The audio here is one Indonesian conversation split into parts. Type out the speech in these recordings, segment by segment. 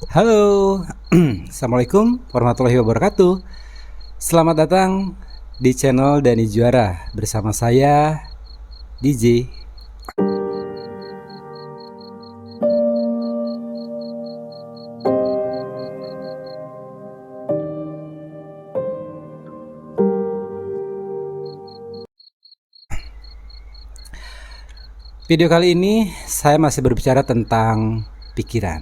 Halo, Assalamualaikum warahmatullahi wabarakatuh. Selamat datang di channel Dani Juara bersama saya DJ. Video kali ini saya masih berbicara tentang pikiran,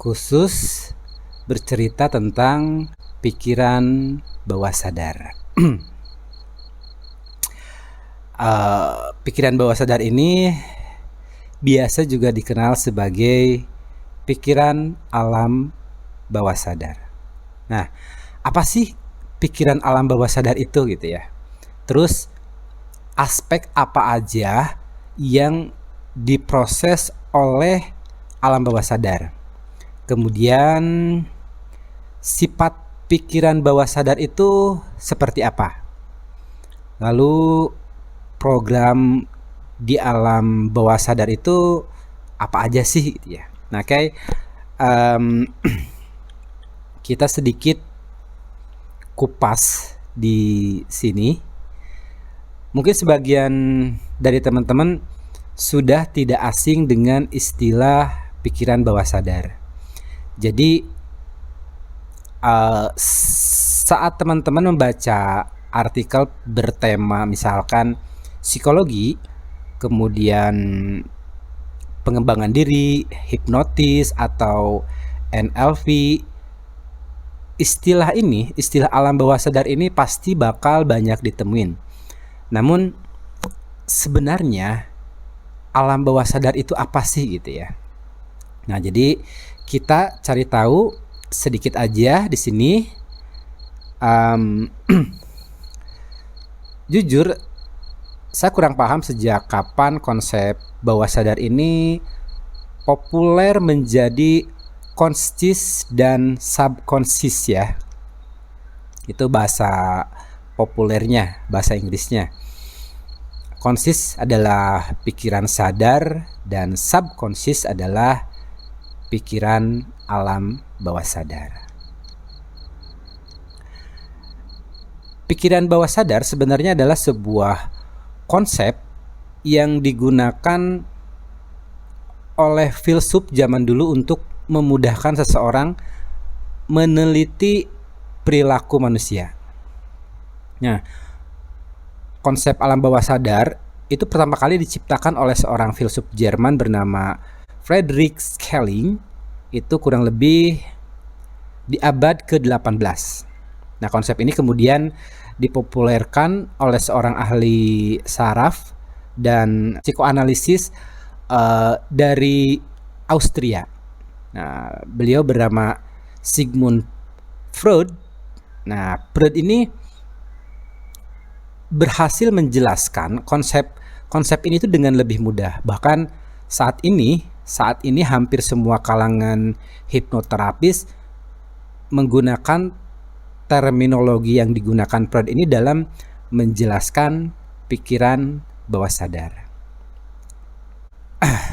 khusus bercerita tentang pikiran bawah sadar. Pikiran bawah sadar ini biasa juga dikenal sebagai pikiran alam bawah sadar. Nah, apa sih pikiran alam bawah sadar itu gitu ya? Terus aspek apa aja yang diproses oleh alam bawah sadar? Kemudian sifat pikiran bawah sadar itu seperti apa? Lalu program di alam bawah sadar itu apa aja sih gitu ya? Nah, kita sedikit kupas di sini. Mungkin sebagian dari teman-teman sudah tidak asing dengan istilah pikiran bawah sadar. Jadi saat teman-teman membaca artikel bertema misalkan psikologi, kemudian pengembangan diri, hipnotis atau NLP, istilah alam bawah sadar ini pasti bakal banyak ditemuin. Namun sebenarnya alam bawah sadar itu apa sih gitu ya? Nah, jadi kita cari tahu sedikit aja di sini. Jujur, saya kurang paham sejak kapan konsep bawah sadar ini populer menjadi konsis dan subkonsis ya. Itu bahasa populernya, bahasa Inggrisnya. Konsis adalah pikiran sadar dan subkonsis adalah pikiran alam bawah sadar. Pikiran bawah sadar sebenarnya adalah sebuah konsep yang digunakan oleh filsuf zaman dulu untuk memudahkan seseorang meneliti perilaku manusia. Nah, konsep alam bawah sadar itu pertama kali diciptakan oleh seorang filsuf Jerman bernama Friedrich Schelling. Itu kurang lebih di abad ke-18. Nah, konsep ini kemudian dipopulerkan oleh seorang ahli saraf dan psikoanalisis dari Austria. Nah, beliau bernama Sigmund Freud. Nah, Freud ini berhasil menjelaskan konsep ini itu dengan lebih mudah. Bahkan saat ini hampir semua kalangan hipnoterapis menggunakan terminologi yang digunakan Freud ini dalam menjelaskan pikiran bawah sadar.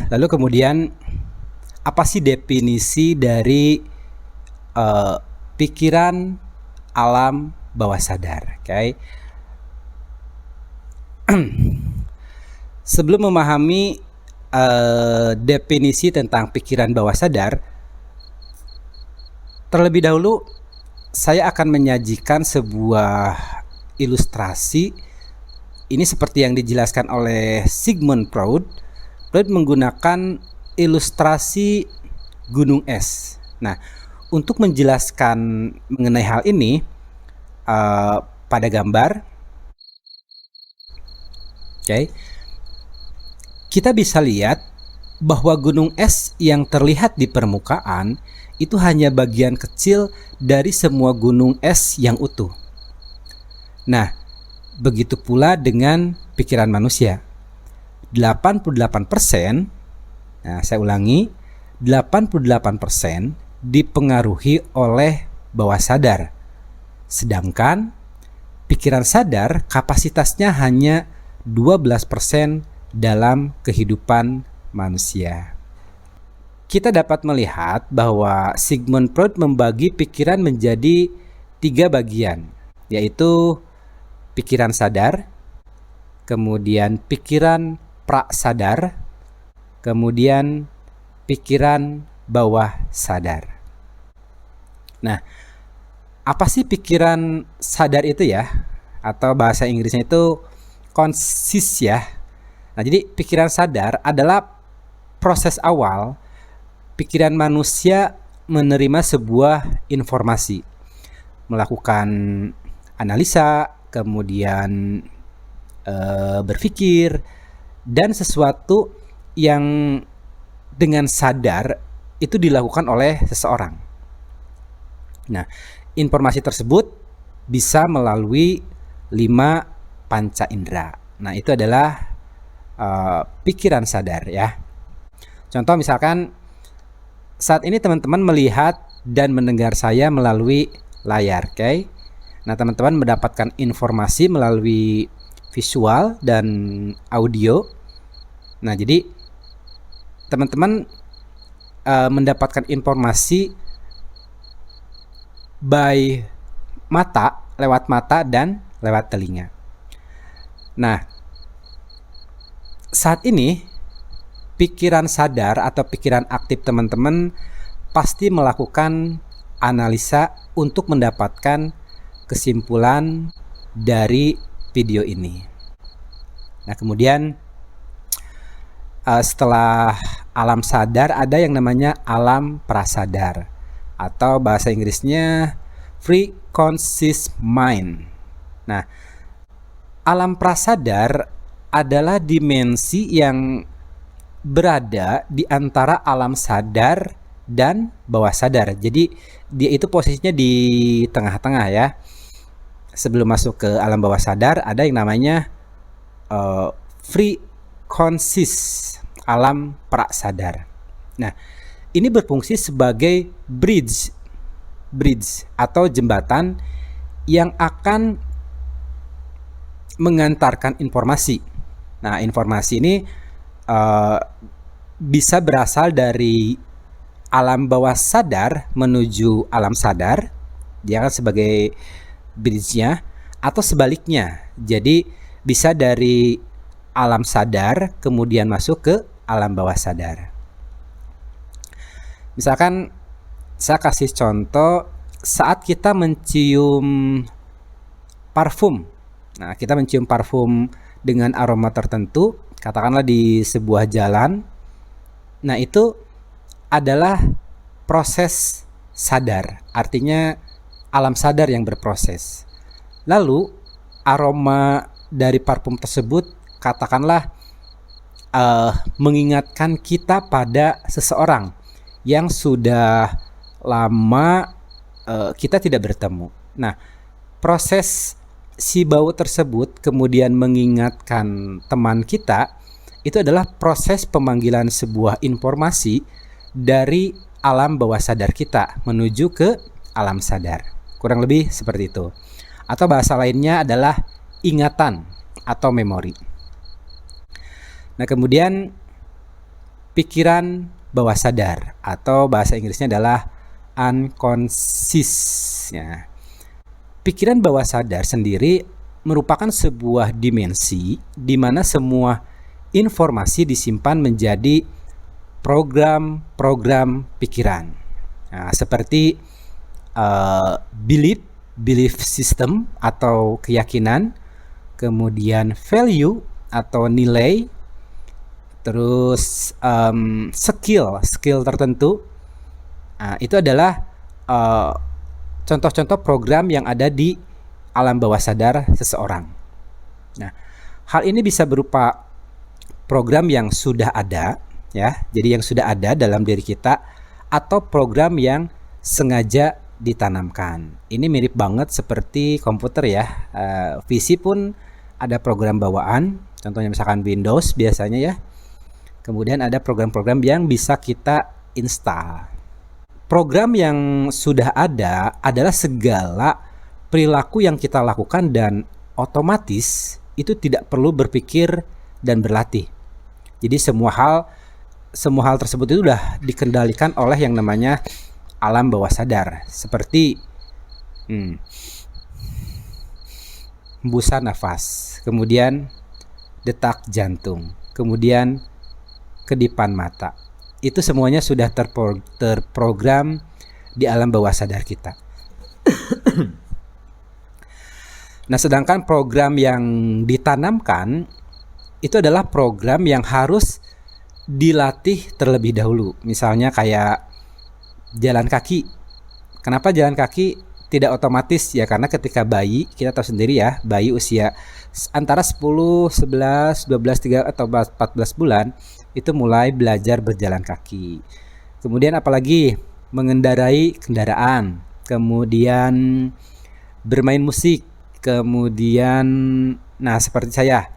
Lalu kemudian apa sih definisi dari pikiran alam bawah sadar? Okay. Sebelum memahami definisi tentang pikiran bawah sadar, terlebih dahulu saya akan menyajikan sebuah ilustrasi. Ini seperti yang dijelaskan oleh Sigmund Freud. Freud menggunakan ilustrasi gunung es. Nah, untuk menjelaskan mengenai hal ini pada gambar, okay, kita bisa lihat bahwa gunung es yang terlihat di permukaan itu hanya bagian kecil dari semua gunung es yang utuh. Nah, begitu pula dengan pikiran manusia. 88%, nah saya ulangi, 88% dipengaruhi oleh bawah sadar. Sedangkan pikiran sadar kapasitasnya hanya 12% dalam kehidupan manusia. kita dapat melihat bahwa Sigmund Freud membagi pikiran menjadi 3 bagian, yaitu pikiran sadar, kemudian pikiran prasadar, kemudian pikiran bawah sadar. Nah, apa sih pikiran sadar itu ya? Atau bahasa Inggrisnya itu conscious ya. Nah, jadi pikiran sadar adalah proses awal pikiran manusia menerima sebuah informasi, melakukan analisa, kemudian berpikir, dan sesuatu yang dengan sadar itu dilakukan oleh seseorang. Nah, informasi tersebut bisa melalui 5 panca indera. Nah, itu adalah pikiran sadar ya. Contoh misalkan saat ini teman-teman melihat dan mendengar saya melalui layar, oke? Nah, teman-teman mendapatkan informasi melalui visual dan audio. Nah, jadi teman-teman mendapatkan informasi by mata, lewat mata dan lewat telinga. Nah, saat ini pikiran sadar atau pikiran aktif teman-teman pasti melakukan analisa untuk mendapatkan kesimpulan dari video ini. Nah, kemudian setelah alam sadar ada yang namanya alam prasadar, atau bahasa Inggrisnya free conscious mind. Nah, alam prasadar adalah dimensi yang berada di antara alam sadar dan bawah sadar. Jadi dia itu posisinya di tengah-tengah ya. Sebelum masuk ke alam bawah sadar ada yang namanya free conscious, alam prasadar. Nah, ini berfungsi sebagai bridge atau jembatan yang akan mengantarkan informasi. Nah, informasi ini bisa berasal dari alam bawah sadar menuju alam sadar, dia kan sebagai bridge-nya, atau sebaliknya. Jadi bisa dari alam sadar kemudian masuk ke alam bawah sadar. Misalkan saya kasih contoh saat kita mencium parfum. Nah, kita mencium parfum dengan aroma tertentu, katakanlah di sebuah jalan. Nah, itu adalah proses sadar, artinya alam sadar yang berproses. Lalu aroma dari parfum tersebut katakanlah mengingatkan kita pada seseorang yang sudah lama kita tidak bertemu. Nah, proses si bau tersebut kemudian mengingatkan teman kita, itu adalah proses pemanggilan sebuah informasi dari alam bawah sadar kita menuju ke alam sadar. Kurang lebih seperti itu. Atau bahasa lainnya adalah ingatan atau memori. Nah, kemudian pikiran bawah sadar atau bahasa Inggrisnya adalah unconscious ya. Pikiran bawah sadar sendiri merupakan sebuah dimensi di mana semua informasi disimpan menjadi program-program pikiran. Nah, seperti belief system atau keyakinan, kemudian value atau nilai, terus skill tertentu. Nah, itu adalah contoh-contoh program yang ada di alam bawah sadar seseorang. Nah, hal ini bisa berupa program yang sudah ada ya, jadi yang sudah ada dalam diri kita, atau program yang sengaja ditanamkan. Ini mirip banget seperti komputer ya. PC pun ada program bawaan, contohnya misalkan Windows biasanya ya. Kemudian ada program-program yang bisa kita install. Program yang sudah ada adalah segala perilaku yang kita lakukan dan otomatis itu tidak perlu berpikir dan berlatih. Jadi semua hal semua hal tersebut itu udah dikendalikan oleh yang namanya alam bawah sadar, seperti hembusan nafas, kemudian detak jantung, kemudian kedipan mata. Itu semuanya sudah terprogram di alam bawah sadar kita. Nah, sedangkan program yang ditanamkan itu adalah program yang harus dilatih terlebih dahulu. Misalnya kayak jalan kaki. Kenapa jalan kaki tidak otomatis? Ya karena ketika bayi, kita tahu sendiri ya, bayi usia antara 10, 11, 12, 3 atau 14 bulan itu mulai belajar berjalan kaki. Kemudian apalagi mengendarai kendaraan, kemudian bermain musik, kemudian seperti saya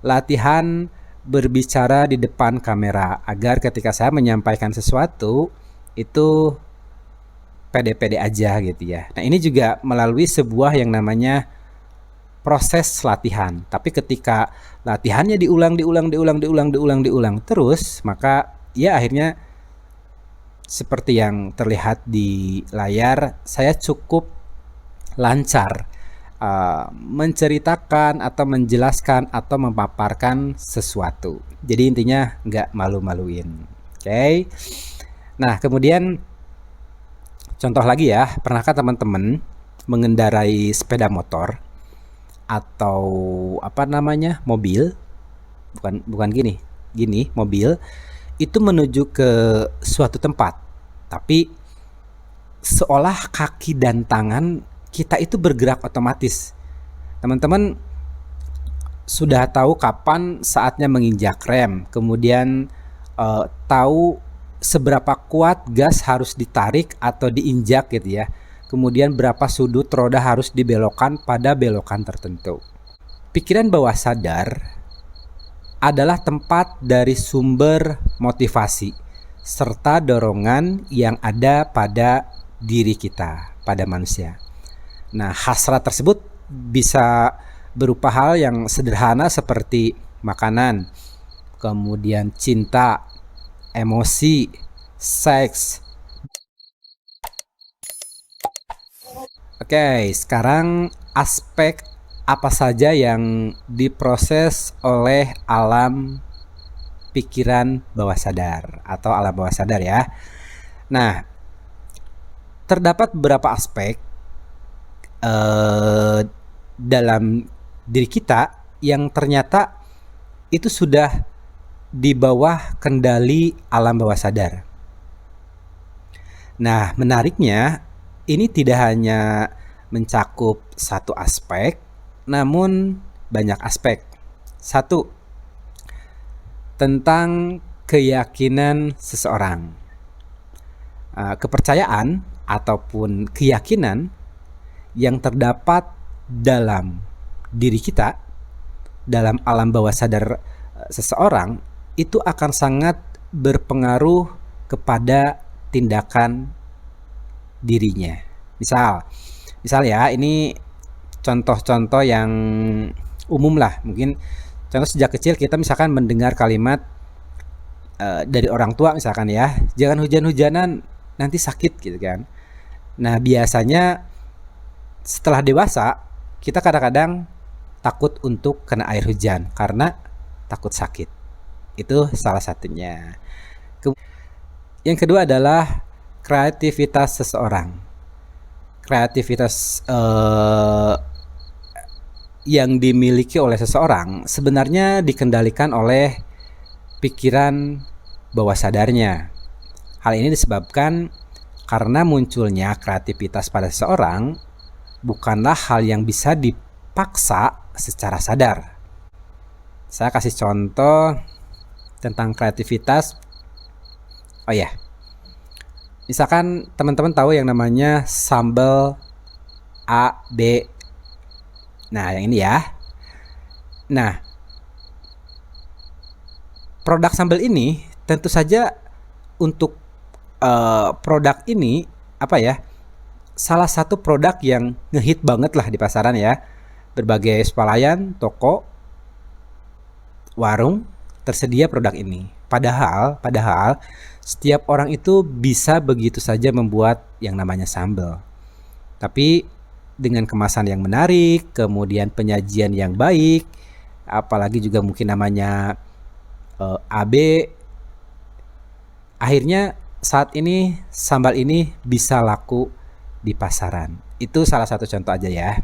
latihan berbicara di depan kamera agar ketika saya menyampaikan sesuatu itu pede-pede aja gitu ya. Nah, ini juga melalui sebuah yang namanya proses latihan. Tapi ketika latihannya diulang terus, maka ya akhirnya seperti yang terlihat di layar, saya cukup lancar menceritakan atau menjelaskan atau memaparkan sesuatu. Jadi intinya nggak malu-maluin. Oke. Nah, kemudian contoh lagi ya, pernahkah teman-teman mengendarai sepeda motor atau mobil? Bukan gini, mobil itu menuju ke suatu tempat. Tapi seolah kaki dan tangan kita itu bergerak otomatis. Teman-teman sudah tahu kapan saatnya menginjak rem, kemudian tahu seberapa kuat gas harus ditarik atau diinjak gitu ya. Kemudian berapa sudut roda harus dibelokkan pada belokan tertentu. Pikiran bawah sadar adalah tempat dari sumber motivasi serta dorongan yang ada pada diri kita, pada manusia. Nah, hasrat tersebut bisa berupa hal yang sederhana seperti makanan, kemudian cinta, emosi, seks. Oke, sekarang aspek apa saja yang diproses oleh alam pikiran bawah sadar atau alam bawah sadar ya. Nah, terdapat beberapa aspek dalam diri kita yang ternyata itu sudah di bawah kendali alam bawah sadar. Nah, menariknya ini tidak hanya mencakup satu aspek, namun banyak aspek. Satu, tentang keyakinan seseorang. Kepercayaan ataupun keyakinan yang terdapat dalam diri kita, dalam alam bawah sadar seseorang, itu akan sangat berpengaruh kepada tindakan dirinya. Misal ya, ini contoh-contoh yang umum lah. Mungkin contoh sejak kecil kita misalkan mendengar kalimat dari orang tua misalkan ya, jangan hujan-hujanan nanti sakit gitu kan. Nah, biasanya setelah dewasa kita kadang-kadang takut untuk kena air hujan karena takut sakit. Itu salah satunya. Yang kedua adalah kreativitas seseorang. Kreativitas yang dimiliki oleh seseorang sebenarnya dikendalikan oleh pikiran bawah sadarnya. Hal ini disebabkan karena munculnya kreativitas pada seseorang bukanlah hal yang bisa dipaksa secara sadar. Saya kasih contoh tentang kreativitas. Oh ya, misalkan teman-teman tahu yang namanya sambal A, B. Nah, yang ini ya. Nah, produk sambal ini tentu saja untuk produk ini salah satu produk yang ngehit banget lah di pasaran ya. Berbagai swalayan, toko, warung tersedia produk ini. Padahal setiap orang itu bisa begitu saja membuat yang namanya sambal. Tapi dengan kemasan yang menarik, kemudian penyajian yang baik, apalagi juga mungkin namanya AB, akhirnya saat ini sambal ini bisa laku di pasaran. Itu salah satu contoh aja ya.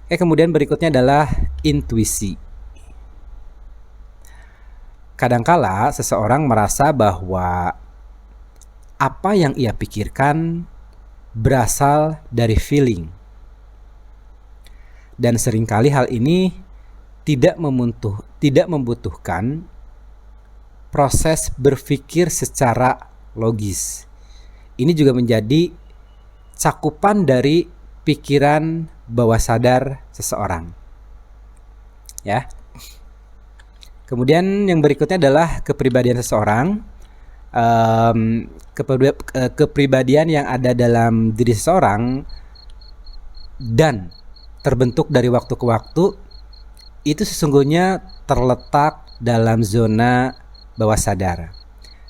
Oke, kemudian berikutnya adalah intuisi. Kadangkala seseorang merasa bahwa apa yang ia pikirkan berasal dari feeling. Dan seringkali hal ini tidak membutuhkan proses berpikir secara logis. Ini juga menjadi cakupan dari pikiran bawah sadar seseorang. Ya. Kemudian yang berikutnya adalah kepribadian seseorang. Kepribadian yang ada dalam diri seseorang dan terbentuk dari waktu ke waktu itu sesungguhnya terletak dalam zona bawah sadar,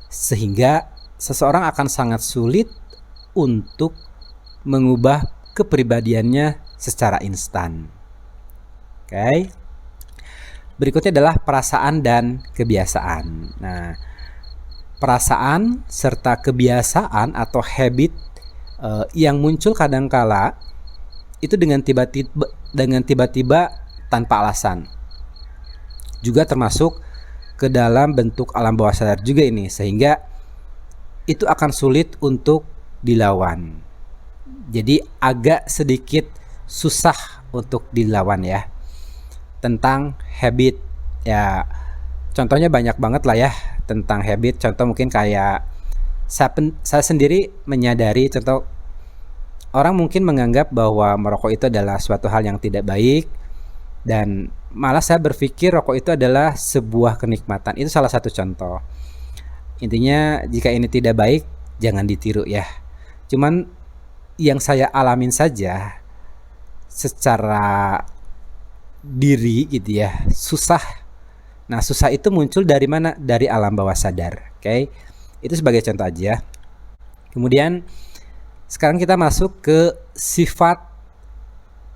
sehingga seseorang akan sangat sulit untuk mengubah kepribadiannya secara instan. Oke. Berikutnya adalah perasaan dan kebiasaan. Nah, perasaan serta kebiasaan atau habit yang muncul kadangkala itu dengan tiba-tiba tanpa alasan. Juga termasuk ke dalam bentuk alam bawah sadar juga ini, sehingga itu akan sulit untuk dilawan. Jadi agak sedikit susah untuk dilawan ya. Tentang habit ya, contohnya banyak banget lah ya tentang habit. Contoh mungkin kayak saya sendiri menyadari, contoh orang mungkin menganggap bahwa merokok itu adalah suatu hal yang tidak baik, dan malah saya berpikir rokok itu adalah sebuah kenikmatan. Itu salah satu contoh. Intinya jika ini tidak baik jangan ditiru ya. Cuman yang saya alamin saja secara diri gitu ya, susah. Nah, susah itu muncul dari mana? Dari alam bawah sadar. Oke. Itu sebagai contoh aja. Kemudian sekarang kita masuk ke sifat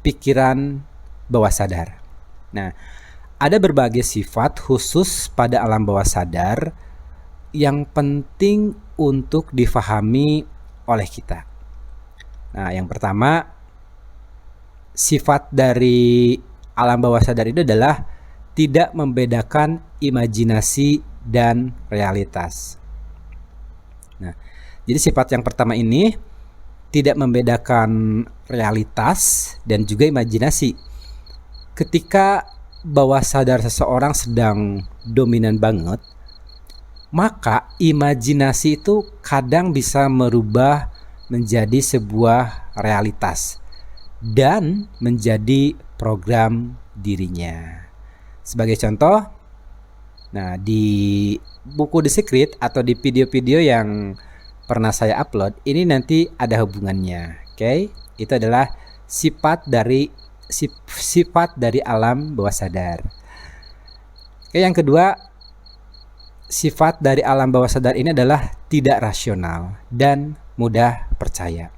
pikiran bawah sadar. Nah, ada berbagai sifat khusus pada alam bawah sadar yang penting untuk difahami oleh kita. Nah, yang pertama, sifat dari alam bawah sadar itu adalah tidak membedakan imajinasi dan realitas. Nah, jadi sifat yang pertama ini tidak membedakan realitas dan juga imajinasi. Ketika bawah sadar seseorang sedang dominan banget, maka imajinasi itu kadang bisa merubah menjadi sebuah realitas dan menjadi program dirinya. Sebagai contoh, nah di buku The Secret atau di video-video yang pernah saya upload, ini nanti ada hubungannya. Oke, itu adalah sifat dari alam bawah sadar. Oke, yang kedua, sifat dari alam bawah sadar ini adalah tidak rasional dan mudah percaya.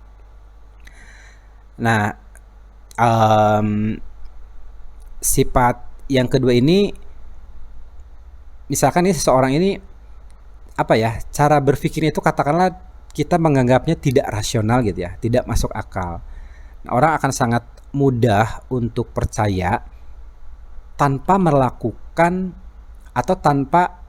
Nah, sifat yang kedua ini, misalkan seseorang ini cara berpikirnya itu katakanlah kita menganggapnya tidak rasional gitu ya, tidak masuk akal. Nah, orang akan sangat mudah untuk percaya tanpa melakukan atau tanpa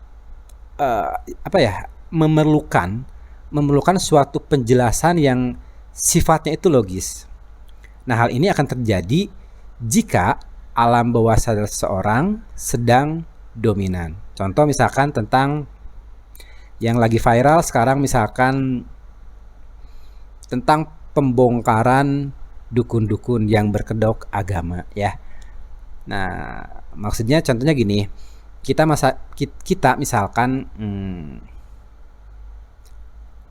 memerlukan suatu penjelasan yang sifatnya itu logis. Nah, hal ini akan terjadi jika alam bawah sadar seseorang sedang dominan. Contoh misalkan tentang yang lagi viral sekarang, misalkan tentang pembongkaran dukun-dukun yang berkedok agama ya. Nah, maksudnya contohnya gini, kita misalkan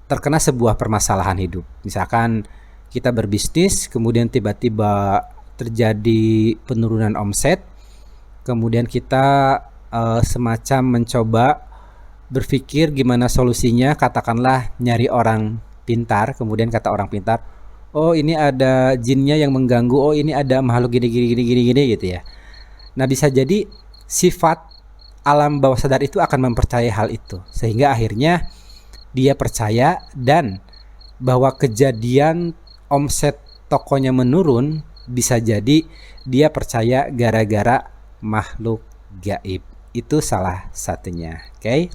terkena sebuah permasalahan hidup. Misalkan kita berbisnis, kemudian tiba-tiba terjadi penurunan omset, kemudian kita semacam mencoba berpikir gimana solusinya, katakanlah nyari orang pintar, kemudian kata orang pintar, oh ini ada jinnya yang mengganggu, oh ini ada makhluk gini gini gini gini gini gitu ya. Nah, bisa jadi sifat alam bawah sadar itu akan mempercayai hal itu, sehingga akhirnya dia percaya, dan bahwa kejadian omset tokonya menurun bisa jadi dia percaya gara-gara makhluk gaib. Itu salah satunya. Oke.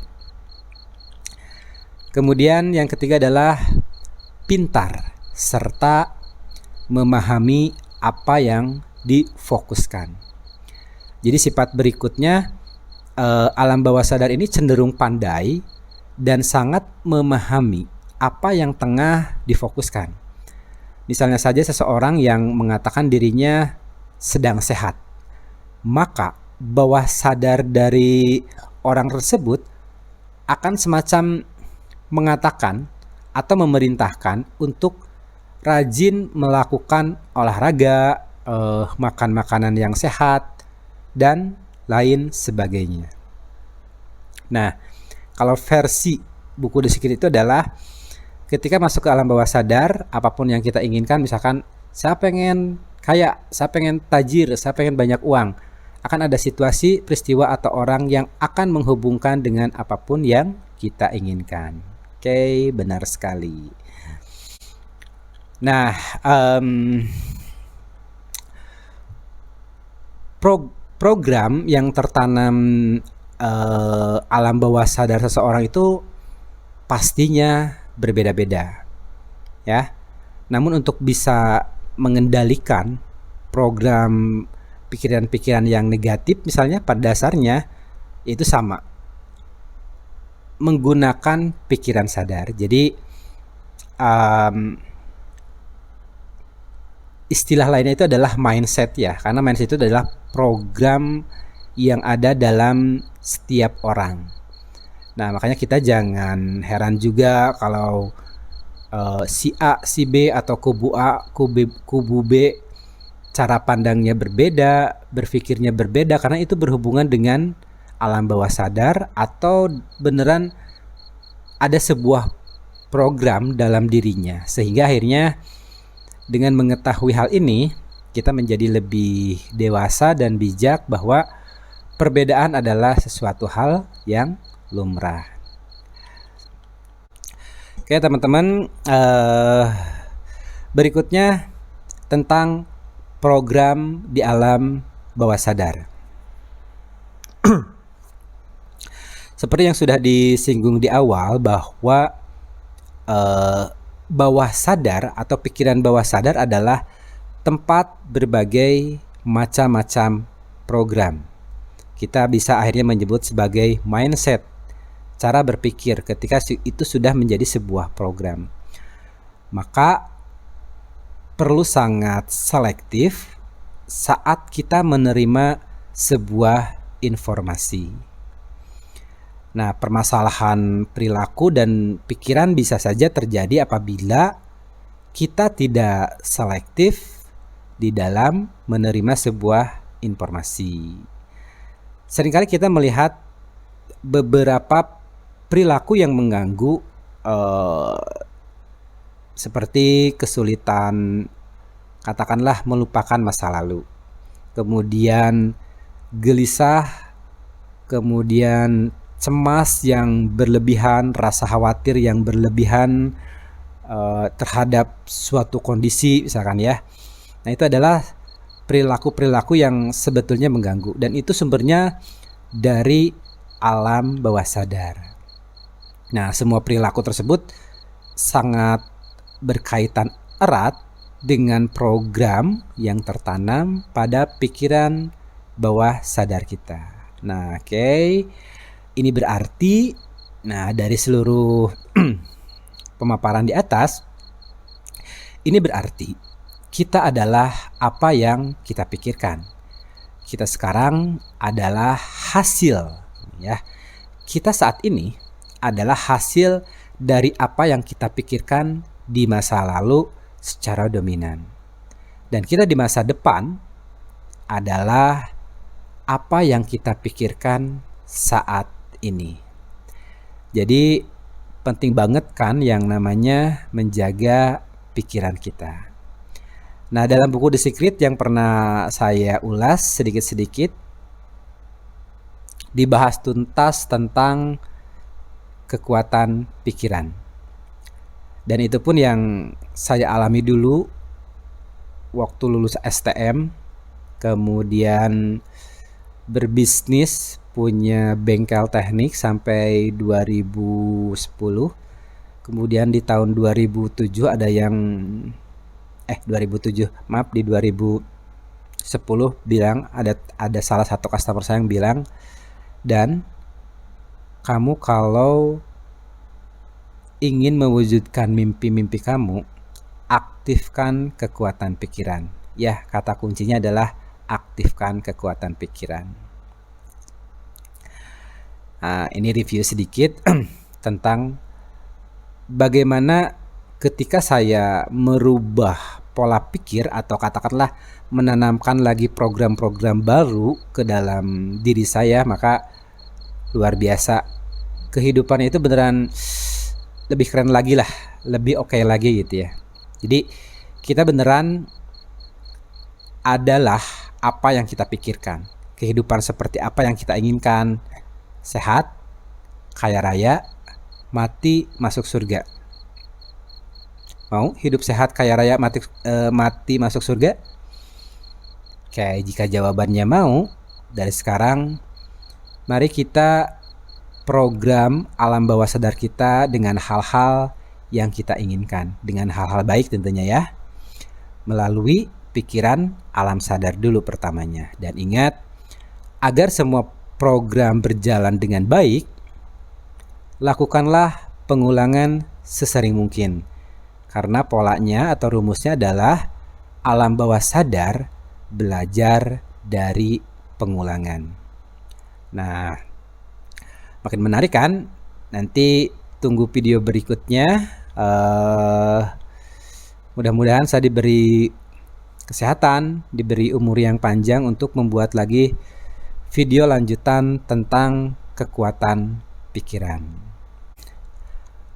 Kemudian yang ketiga adalah pintar serta memahami apa yang difokuskan. Jadi sifat berikutnya, alam bawah sadar ini cenderung pandai dan sangat memahami apa yang tengah difokuskan. Misalnya saja seseorang yang mengatakan dirinya sedang sehat, maka bawah sadar dari orang tersebut akan semacam mengatakan atau memerintahkan untuk rajin melakukan olahraga, makan makanan yang sehat, dan lain sebagainya. Nah, kalau versi buku The Secret itu adalah ketika masuk ke alam bawah sadar, apapun yang kita inginkan, misalkan saya pengen kaya, saya pengen tajir, saya pengen banyak uang, akan ada situasi, peristiwa, atau orang yang akan menghubungkan dengan apapun yang kita inginkan. Oke, benar sekali. Nah, program yang tertanam alam bawah sadar seseorang itu pastinya berbeda-beda, ya. Namun untuk bisa mengendalikan program pikiran-pikiran yang negatif, misalnya pada dasarnya itu sama, menggunakan pikiran sadar. Jadi istilah lainnya itu adalah mindset ya, karena mindset itu adalah program yang ada dalam setiap orang. Nah, makanya kita jangan heran juga kalau si A, si B, atau kubu A, kubu B cara pandangnya berbeda, berpikirnya berbeda, karena itu berhubungan dengan alam bawah sadar atau beneran ada sebuah program dalam dirinya, sehingga akhirnya dengan mengetahui hal ini kita menjadi lebih dewasa dan bijak bahwa perbedaan adalah sesuatu hal yang lumrah. Oke teman-teman, berikutnya tentang program di alam bawah sadar. Seperti yang sudah disinggung di awal bahwa bawah sadar atau pikiran bawah sadar adalah tempat berbagai macam-macam program. Kita bisa akhirnya menyebut sebagai mindset, cara berpikir ketika itu sudah menjadi sebuah program. Maka perlu sangat selektif saat kita menerima sebuah informasi. Nah, permasalahan perilaku dan pikiran bisa saja terjadi apabila kita tidak selektif di dalam menerima sebuah informasi. Seringkali kita melihat beberapa perilaku yang mengganggu, seperti kesulitan katakanlah melupakan masa lalu, kemudian gelisah, kemudian cemas yang berlebihan, rasa khawatir yang berlebihan terhadap suatu kondisi misalkan ya. Nah, itu adalah perilaku-perilaku yang sebetulnya mengganggu, dan itu sumbernya dari alam bawah sadar. Nah, semua perilaku tersebut sangat berkaitan erat dengan program yang tertanam pada pikiran bawah sadar kita. Nah, oke. Ini berarti, dari seluruh pemaparan di atas, ini berarti kita adalah apa yang kita pikirkan. Kita sekarang adalah hasil, ya. Kita saat ini adalah hasil dari apa yang kita pikirkan di masa lalu secara dominan. Dan kita di masa depan adalah apa yang kita pikirkan saat ini. Jadi penting banget kan yang namanya menjaga pikiran kita. Nah, dalam buku The Secret yang pernah saya ulas sedikit-sedikit, dibahas tuntas tentang kekuatan pikiran. Dan itu pun yang saya alami dulu waktu lulus STM, kemudian berbisnis, punya bengkel teknik sampai 2010. Kemudian di tahun 2007 ada yang 2007, maaf, di 2010 bilang ada salah satu customer saya yang bilang, "Dan kamu kalau ingin mewujudkan mimpi-mimpi kamu, aktifkan kekuatan pikiran." Ya, kata kuncinya adalah aktifkan kekuatan pikiran. Nah, ini review sedikit tentang bagaimana ketika saya merubah pola pikir atau katakanlah menanamkan lagi program-program baru ke dalam diri saya, maka luar biasa. Kehidupan itu beneran lebih keren lagi lah, lebih oke lagi gitu ya. Jadi kita beneran adalah apa yang kita pikirkan. Kehidupan seperti apa yang kita inginkan. Sehat, kaya raya, mati masuk surga. Mau hidup sehat, kaya raya, mati masuk surga? Oke, jika jawabannya mau, dari sekarang mari kita program alam bawah sadar kita dengan hal-hal yang kita inginkan, dengan hal-hal baik tentunya ya, melalui pikiran alam sadar dulu pertamanya. Dan ingat, agar semua program berjalan dengan baik, lakukanlah pengulangan sesering mungkin, karena polanya atau rumusnya adalah alam bawah sadar belajar dari pengulangan. Nah, makin menarik kan? Nanti tunggu video berikutnya. Mudah-mudahan saya diberi kesehatan, diberi umur yang panjang untuk membuat lagi video lanjutan tentang kekuatan pikiran.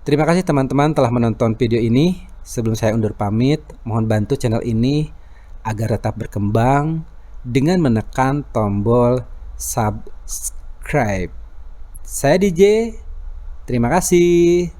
Terima kasih teman-teman telah menonton video ini. Sebelum saya undur pamit, mohon bantu channel ini agar tetap berkembang dengan menekan tombol subscribe. Saya DJ, terima kasih.